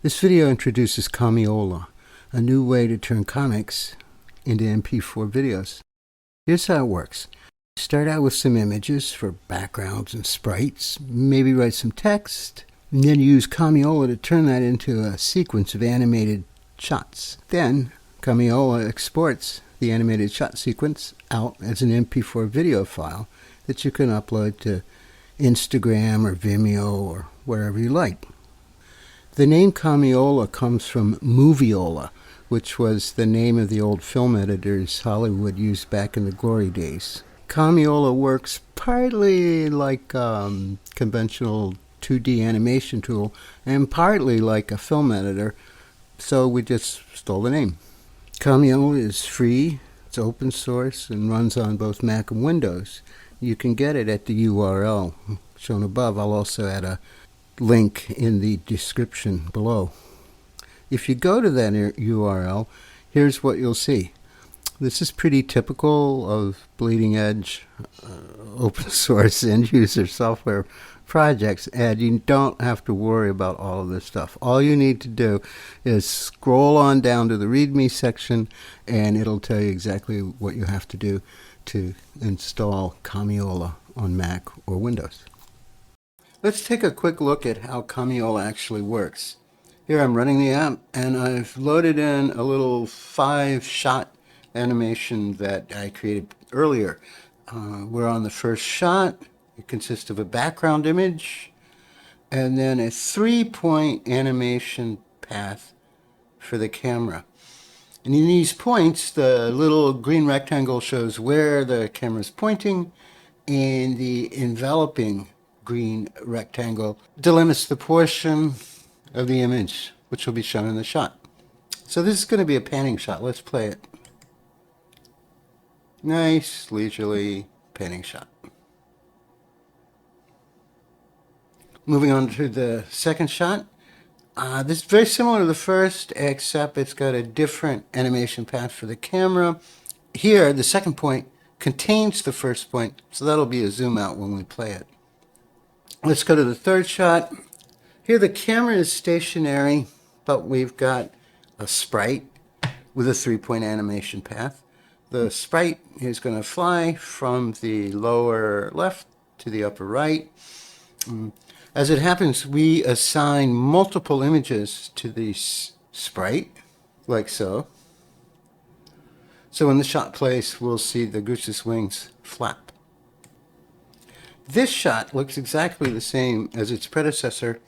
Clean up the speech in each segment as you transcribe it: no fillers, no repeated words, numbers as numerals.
This video introduces Comiola, a new way to turn comics into MP4 videos. Here's how it works. Start out with some images for backgrounds and sprites, maybe write some text, and then use Comiola to turn that into a sequence of animated shots. Then Comiola exports the animated shot sequence out as an MP4 video file that you can upload to Instagram or Vimeo or wherever you like. The name Comiola comes from Moviola, which was the name of the old film editors Hollywood used back in the glory days. Comiola works partly like a conventional 2D animation tool and partly like a film editor, so we just stole the name. Comiola is free, it's open source, and runs on both Mac and Windows. You can get it at the URL shown above. I'll also add a link in the description below. If you go to that URL, here's what you'll see. This is pretty typical of bleeding edge open source end user software projects, and you don't have to worry about all of this stuff. All you need to do is scroll on down to the README section and it'll tell you exactly what you have to do to install Comiola on Mac or Windows. Let's take a quick look at how Comiola actually works. Here I'm running the app and I've loaded in a little 5-shot animation that I created earlier. We're on the first shot. It consists of a background image and then a 3-point animation path for the camera. And in these points, the little green rectangle shows where the camera is pointing, and the enveloping green rectangle delimits the portion of the image which will be shown in the shot. So this is going to be a panning shot. Let's play it. Nice, leisurely panning shot. Moving on to the second shot. This is very similar to the first, except it's got a different animation path for the camera. Here, the second point contains the first point, so that'll be a zoom out when we play it. Let's go to the third shot. Here the camera is stationary, but we've got a sprite with a 3-point animation path. The sprite is going to fly from the lower left to the upper right. As it happens, we assign multiple images to the sprite, like so. So when the shot plays, we'll see the goose's wings flap. This shot looks exactly the same as its predecessor,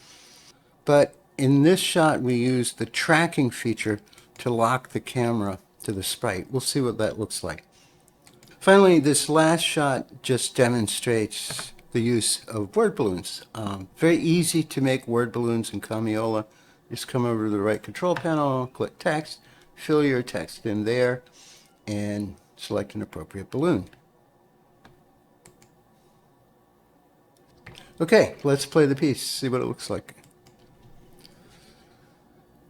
but in this shot we use the tracking feature to lock the camera to the sprite. We'll see what that looks like. Finally, this last shot just demonstrates the use of word balloons. Very easy to make word balloons in Comiola. Just come over to the right control panel, click text, fill your text in there, and select an appropriate balloon. Okay, let's play the piece, see what it looks like.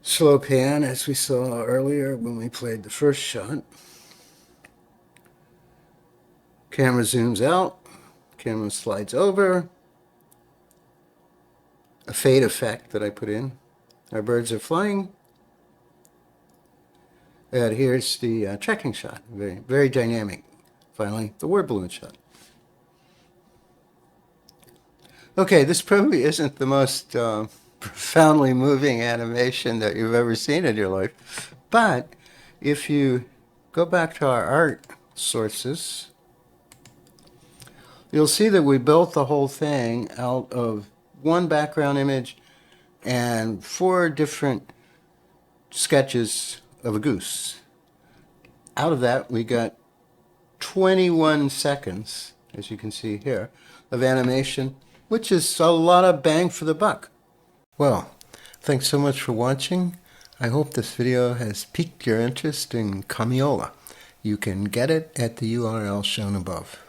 Slow pan, as we saw earlier when we played the first shot. Camera zooms out, camera slides over. A fade effect that I put in. Our birds are flying. And here's the tracking shot, very, very dynamic. Finally, the word balloon shot. Okay, this probably isn't the most profoundly moving animation that you've ever seen in your life, but if you go back to our art sources, you'll see that we built the whole thing out of one background image and 4 different sketches of a goose. Out of that, we got 21 seconds, as you can see here, of animation, which is a lot of bang for the buck. Well, thanks so much for watching. I hope this video has piqued your interest in Comiola. You can get it at the URL shown above.